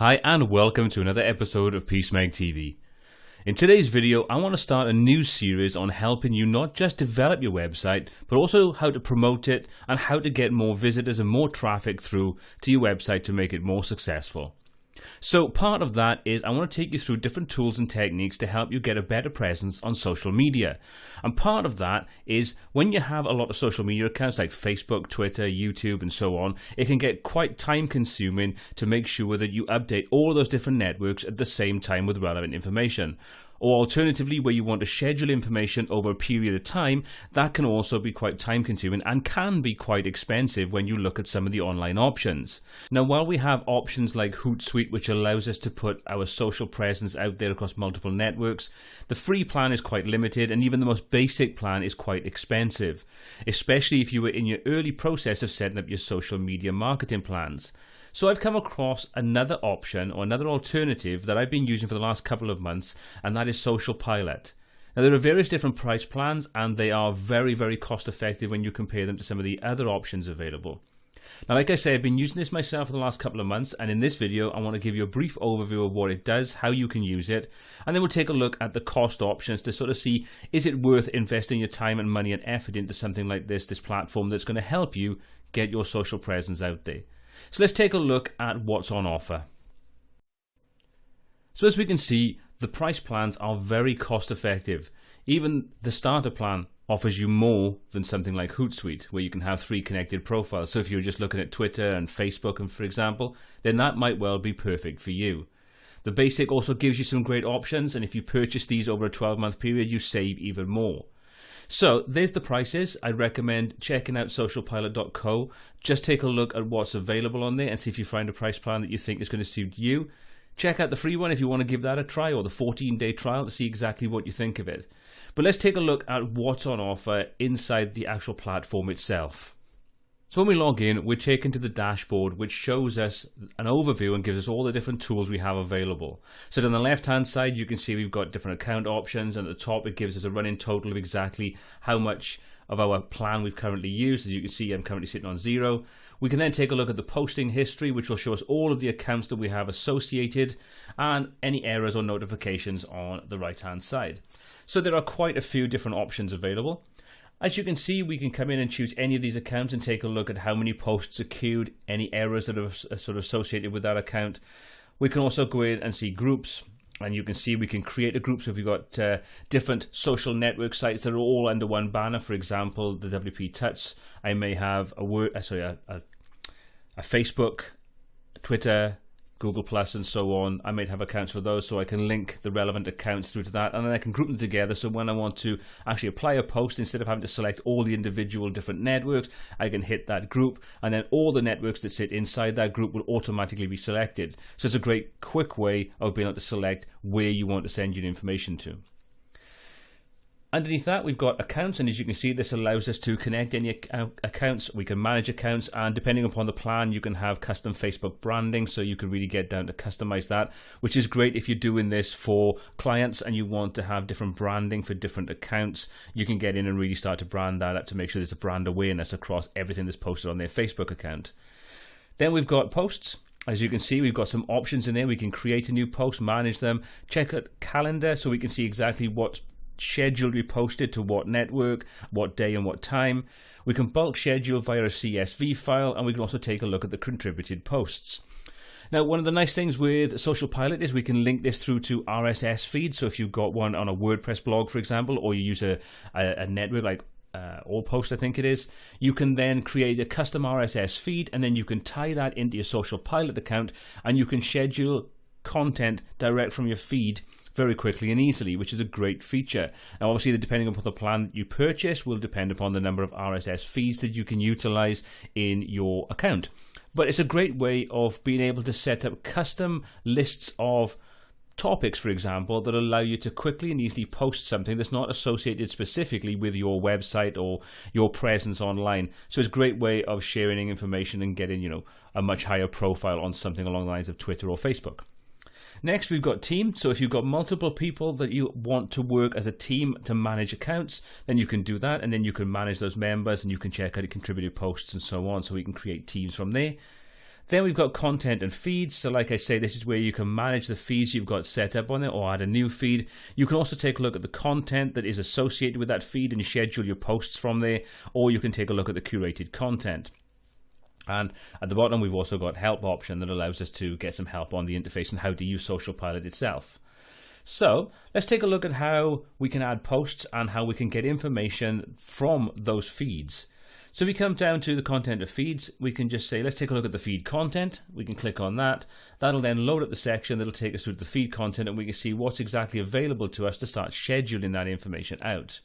Hi and welcome to another episode of PeaceMag TV. In today's video, I want to start a new series on helping you not just develop your website, but also how to promote it and how to get more visitors and more traffic through to your website to make it more successful. So part of that is I want to take you through different tools and techniques to help you get a better presence on social media. And part of that is when you have a lot of social media accounts like Facebook, Twitter, YouTube and so on, it can get quite time consuming to make sure that you update all of those different networks at the same time with relevant information. Or alternatively, where you want to schedule information over a period of time, that can also be quite time consuming and can be quite expensive when you look at some of the online options. Now, while we have options like Hootsuite, which allows us to put our social presence out there across multiple networks, the free plan is quite limited and even the most basic plan is quite expensive, especially if you were in your early process of setting up your social media marketing plans. So I've come across another option or another alternative that I've been using for the last couple of months, and that is Socialpilot. Now there are various different price plans and they are very, very cost effective when you compare them to some of the other options available. Now like I say, I've been using this myself for the last couple of months, and in this video I want to give you a brief overview of what it does, how you can use it, and then we'll take a look at the cost options to sort of see, is it worth investing your time and money and effort into something like this platform that's going to help you get your social presence out there. So let's take a look at what's on offer. So as we can see, the price plans are very cost effective. Even the starter plan offers you more than something like Hootsuite, where you can have 3 connected profiles. So if you're just looking at Twitter and Facebook, and for example, then that might well be perfect for you. The basic also gives you some great options, and if you purchase these over a 12-month period, you save even more. So there's the prices. I recommend checking out socialpilot.co. Just take a look at what's available on there and see if you find a price plan that you think is going to suit you. Check out the free one if you want to give that a try, or the 14-day trial to see exactly what you think of it. But let's take a look at what's on offer inside the actual platform itself. So when we log in, we're taken to the dashboard, which shows us an overview and gives us all the different tools we have available. So on the left-hand side, you can see we've got different account options, and at the top, it gives us a running total of exactly how much of our plan we've currently used. As you can see, I'm currently sitting on 0. We can then take a look at the posting history, which will show us all of the accounts that we have associated and any errors or notifications on the right-hand side. So there are quite a few different options available. As you can see, we can come in and choose any of these accounts and take a look at how many posts are queued, any errors that are sort of associated with that account. We can also go in and see groups, and you can see we can create a group. So if we've got different social network sites that are all under one banner, for example, the WP Tuts, I may have a Facebook, Twitter, Google Plus and so on. I might have accounts for those, so I can link the relevant accounts through to that, and then I can group them together. So when I want to actually apply a post, instead of having to select all the individual different networks, I can hit that group, and then all the networks that sit inside that group will automatically be selected. So it's a great quick way of being able to select where you want to send your information to. Underneath that, we've got accounts, and as you can see, this allows us to connect any accounts. We can manage accounts, and depending upon the plan, you can have custom Facebook branding, so you can really get down to customize that, which is great if you're doing this for clients and you want to have different branding for different accounts. You can get in and really start to brand that up to make sure there's a brand awareness across everything that's posted on their Facebook account. Then we've got posts. As you can see, we've got some options in there. We can create a new post, manage them, check out calendar so we can see exactly what's scheduled to be posted to what network, what day and what time. We can bulk schedule via a CSV file, and we can also take a look at the contributed posts. Now, one of the nice things with Socialpilot is we can link this through to RSS feeds. So if you've got one on a WordPress blog, for example, or you use a network like Allpost, I think it is, you can then create a custom RSS feed, and then you can tie that into your Socialpilot account, and you can schedule content direct from your feed very quickly and easily, which is a great feature. Now obviously, depending upon the plan you purchase will depend upon the number of RSS feeds that you can utilize in your account. But it's a great way of being able to set up custom lists of topics, for example, that allow you to quickly and easily post something that's not associated specifically with your website or your presence online. So it's a great way of sharing information and getting, a much higher profile on something along the lines of Twitter or Facebook. Next, we've got team. So if you've got multiple people that you want to work as a team to manage accounts, then you can do that, and then you can manage those members, and you can check out contributed posts and so on, so we can create teams from there. Then we've got content and feeds. So like I say, this is where you can manage the feeds you've got set up on it or add a new feed. You can also take a look at the content that is associated with that feed and schedule your posts from there, or you can take a look at the curated content. And at the bottom, we've also got help option that allows us to get some help on the interface and how to use Socialpilot itself. So let's take a look at how we can add posts and how we can get information from those feeds. So if we come down to the content of feeds, we can just say, let's take a look at the feed content. We can click on that. That'll then load up the section that'll take us through to the feed content, and we can see what's exactly available to us to start scheduling that information out.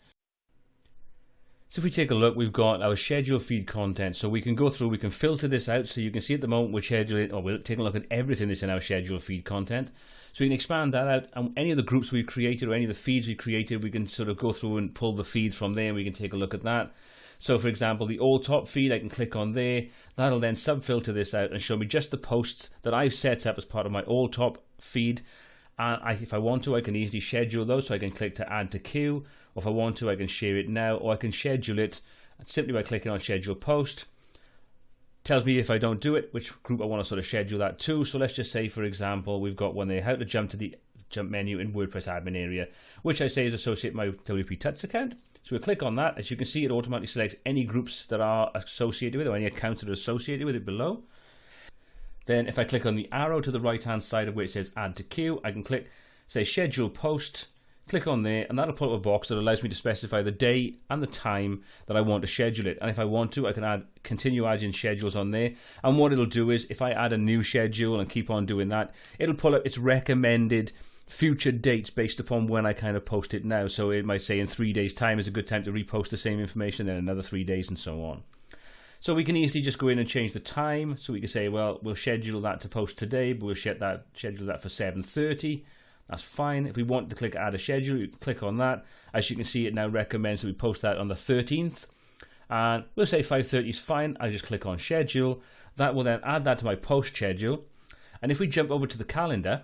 So if we take a look, we've got our schedule feed content. So we can go through, we can filter this out. So you can see at the moment we're scheduling, or we're taking a look at everything that's in our schedule feed content. So we can expand that out, and any of the groups we've created or any of the feeds we created, we can sort of go through and pull the feeds from there, and we can take a look at that. So for example, the all top feed, I can click on there. That'll then sub-filter this out and show me just the posts that I've set up as part of my all top feed. And if I want to, I can easily schedule those. So I can click to add to queue, or if I want to, I can share it now, or I can schedule it simply by clicking on schedule post. Tells me if I don't do it, which group I want to sort of schedule that to. So let's just say, for example, we've got one there, how to jump to the jump menu in WordPress admin area, which I say is associate my WP Tuts account. So we click on that. As you can see, it automatically selects any groups that are associated with it, or any accounts that are associated with it below. Then if I click on the arrow to the right hand side of where it says add to queue, I can click, say schedule post, click on there, and that'll pull up a box that allows me to specify the day and the time that I want to schedule it. And if I want to, I can continue adding schedules on there. And what it'll do is, if I add a new schedule and keep on doing that, it'll pull up its recommended future dates based upon when I kind of post it now. So it might say in 3 days time is a good time to repost the same information, then another 3 days, and so on. So we can easily just go in and change the time. So we can say, well, we'll schedule that to post today, but we'll schedule that for 7:30. That's fine. If we want to click add a schedule, you click on that. As you can see, it now recommends that we post that on the 13th. And we'll say 5:30 is fine. I just click on schedule. That will then add that to my post schedule. And if we jump over to the calendar,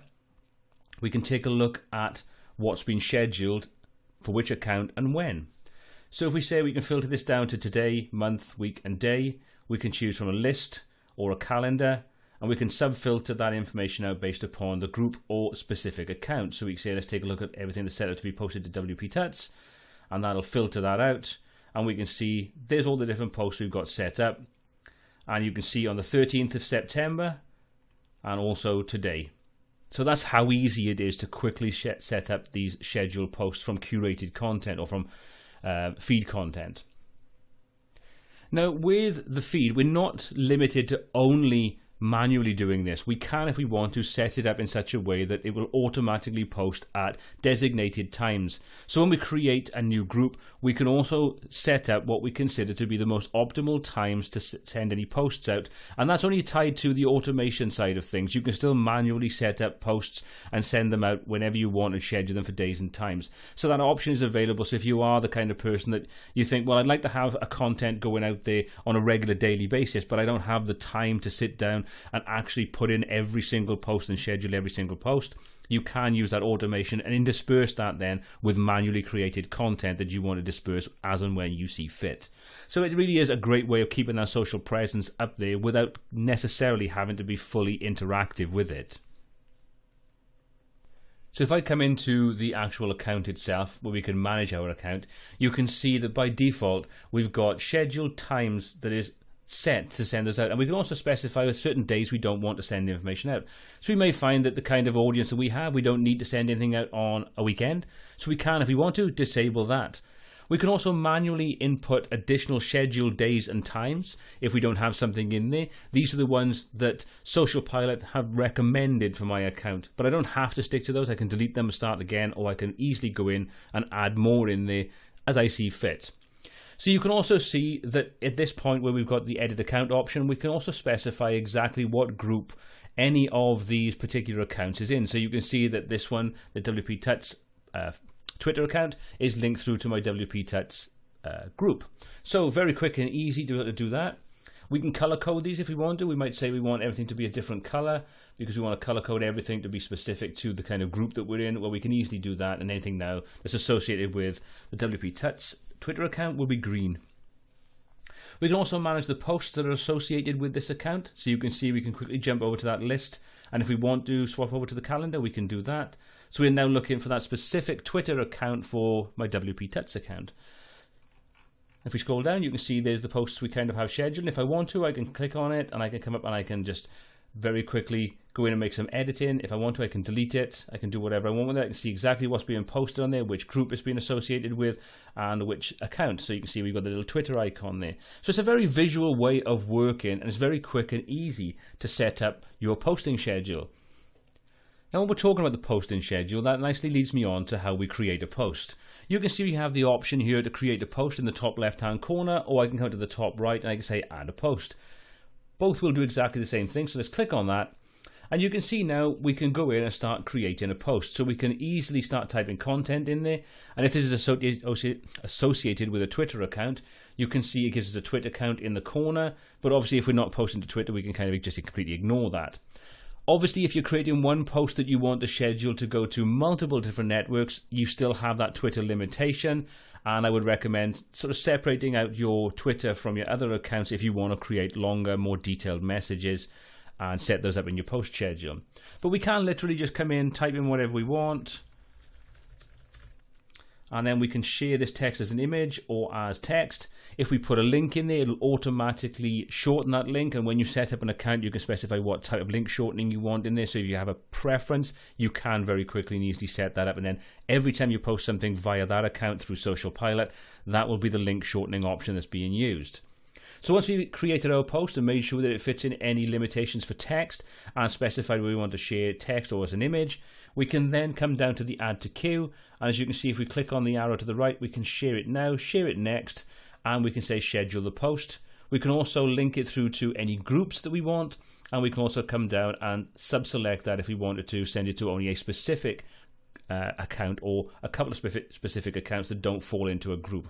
we can take a look at what's been scheduled for which account and when. So if we say we can filter this down to today, month, week, and day, we can choose from a list or a calendar, and we can sub-filter that information out based upon the group or specific account. So we can say, let's take a look at everything that's set up to be posted to WP Tuts, and that'll filter that out. And we can see there's all the different posts we've got set up. And you can see on the 13th of September, and also today. So that's how easy it is to quickly set up these scheduled posts from curated content or from feed content. Now with the feed, we're not limited to only manually doing this. We can, if we want to, set it up in such a way that it will automatically post at designated times. So when we create a new group, we can also set up what we consider to be the most optimal times to send any posts out, and that's only tied to the automation side of things. You can still manually set up posts and send them out whenever you want and schedule them for days and times. So that option is available. So if you are the kind of person that you think, well, I'd like to have a content going out there on a regular daily basis, but I don't have the time to sit down and actually put in every single post and schedule every single post, you can use that automation and intersperse that then with manually created content that you want to disperse as and when you see fit. So it really is a great way of keeping that social presence up there without necessarily having to be fully interactive with it. So if I come into the actual account itself, where we can manage our account, you can see that by default we've got scheduled times that is set to send us out, and we can also specify with certain days we don't want to send information out. So we may find that the kind of audience that we have, we don't need to send anything out on a weekend, so we can, if we want to, disable that. We can also manually input additional scheduled days and times if we don't have something in there. These are the ones that Socialpilot have recommended for my account, but I don't have to stick to those. I can delete them and start again, or I can easily go in and add more in there as I see fit. So you can also see that at this point where we've got the edit account option, we can also specify exactly what group any of these particular accounts is in. So you can see that this one, the WP Tuts Twitter account, is linked through to my WP Tuts group. So very quick and easy to do that. We can color code these if we want to. We might say we want everything to be a different color because we want to color code everything to be specific to the kind of group that we're in. Well, we can easily do that, and anything now that's associated with the WP Tuts Twitter account will be green. We can also manage the posts that are associated with this account. So you can see we can quickly jump over to that list. And if we want to swap over to the calendar, we can do that. So we're now looking for that specific Twitter account for my WP Tuts account. If we scroll down, you can see there's the posts we kind of have scheduled. And if I want to, I can click on it and I can come up and I can just very quickly go in and make some editing. If I want to, I can delete it. I can do whatever I want with it. I can see exactly what's being posted on there, which group it's being associated with, and which account. So you can see we've got the little Twitter icon there. So it's a very visual way of working, and it's very quick and easy to set up your posting schedule. Now, when we're talking about the posting schedule, that nicely leads me on to how we create a post. You can see we have the option here to create a post in the top left-hand corner, or I can come to the top right and I can say add a post. Both will do exactly the same thing, so let's click on that. And you can see now we can go in and start creating a post. So we can easily start typing content in there. And if this is associated with a Twitter account, you can see it gives us a Twitter account in the corner. But obviously if we're not posting to Twitter, we can kind of just completely ignore that. Obviously, if you're creating one post that you want to schedule to go to multiple different networks, you still have that Twitter limitation. And I would recommend sort of separating out your Twitter from your other accounts if you want to create longer, more detailed messages and set those up in your post schedule. But we can literally just come in, type in whatever we want, and then we can share this text as an image or as text. If we put a link in there, it'll automatically shorten that link, and when you set up an account, you can specify what type of link shortening you want in there. So if you have a preference, you can very quickly and easily set that up, and then every time you post something via that account through Socialpilot, that will be the link shortening option that's being used. So once we've created our post and made sure that it fits in any limitations for text and specified where we want to share text or as an image, we can then come down to the add to queue. And as you can see, if we click on the arrow to the right, we can share it now, share it next, and we can say schedule the post. We can also link it through to any groups that we want, and we can also come down and sub-select that if we wanted to send it to only a specific account or a couple of specific accounts that don't fall into a group.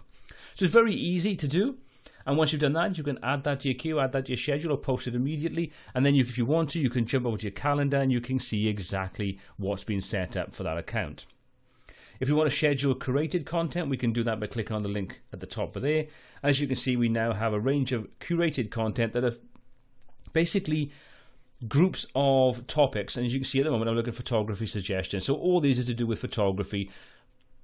So it's very easy to do. And once you've done that, you can add that to your queue, add that to your schedule, or post it immediately. And then if you want to, you can jump over to your calendar and you can see exactly what's been set up for that account. If we want to schedule curated content, we can do that by clicking on the link at the top of there. As you can see, we now have a range of curated content that are basically groups of topics. And as you can see at the moment, I'm looking at photography suggestions. So all these are to do with photography,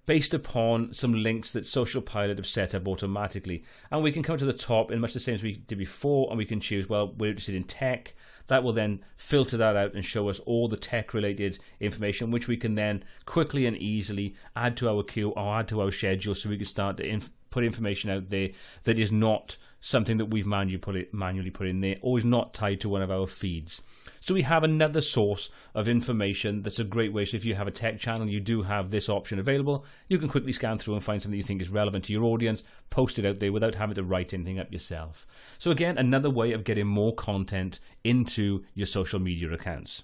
based upon some links that Socialpilot have set up automatically. And we can come to the top in much the same as we did before, and we can choose, well, we're interested in tech. That will then filter that out and show us all the tech related information, which we can then quickly and easily add to our queue or add to our schedule, so we can start to put information out there that is not something that we've manually put in there or is not tied to one of our feeds. So we have another source of information that's a great way. So if you have a tech channel, you do have this option available. You can quickly scan through and find something you think is relevant to your audience, post it out there without having to write anything up yourself. So again, another way of getting more content into your social media accounts.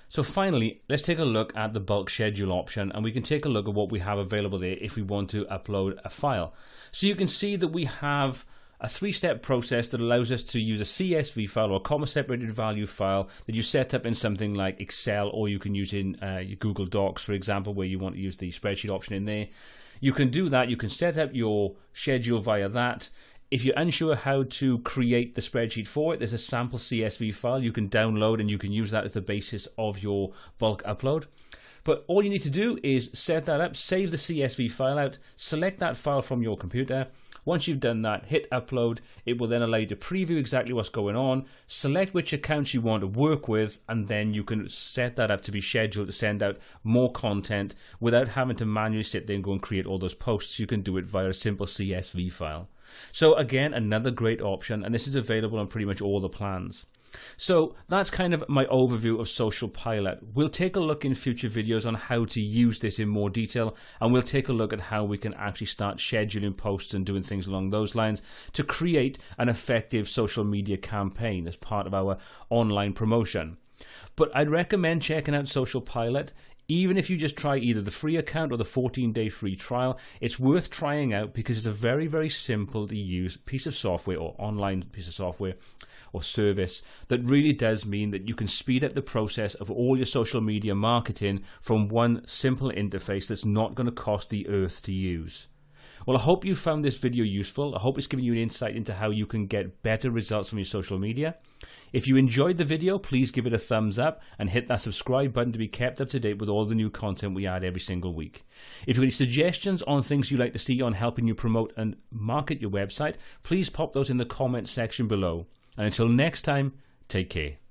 So finally, let's take a look at the bulk schedule option, and we can take a look at what we have available there if we want to upload a file. So you can see that we have a three-step process that allows us to use a CSV file or a comma separated value file that you set up in something like Excel, or you can use in your Google Docs, for example, where you want to use the spreadsheet option in there. You can do that. You can set up your schedule via that. If you're unsure how to create the spreadsheet for it, there's a sample CSV file you can download, and you can use that as the basis of your bulk upload. But all you need to do is set that up, save the CSV file out, select that file from your computer. Once you've done that, hit upload. It will then allow you to preview exactly what's going on, select which accounts you want to work with, and then you can set that up to be scheduled to send out more content without having to manually sit there and go and create all those posts. You can do it via a simple CSV file. So again, another great option, and this is available on pretty much all the plans. So that's kind of my overview of Socialpilot. We'll take a look in future videos on how to use this in more detail, and we'll take a look at how we can actually start scheduling posts and doing things along those lines to create an effective social media campaign as part of our online promotion. But I'd recommend checking out Socialpilot. Even if you just try either the free account or the 14-day free trial, it's worth trying out because it's a very, very simple to use piece of software or online piece of software or service that really does mean that you can speed up the process of all your social media marketing from one simple interface that's not going to cost the earth to use. Well, I hope you found this video useful. I hope it's given you an insight into how you can get better results from your social media. If you enjoyed the video, please give it a thumbs up and hit that subscribe button to be kept up to date with all the new content we add every single week. If you've got any suggestions on things you'd like to see on helping you promote and market your website, please pop those in the comments section below. And until next time, take care.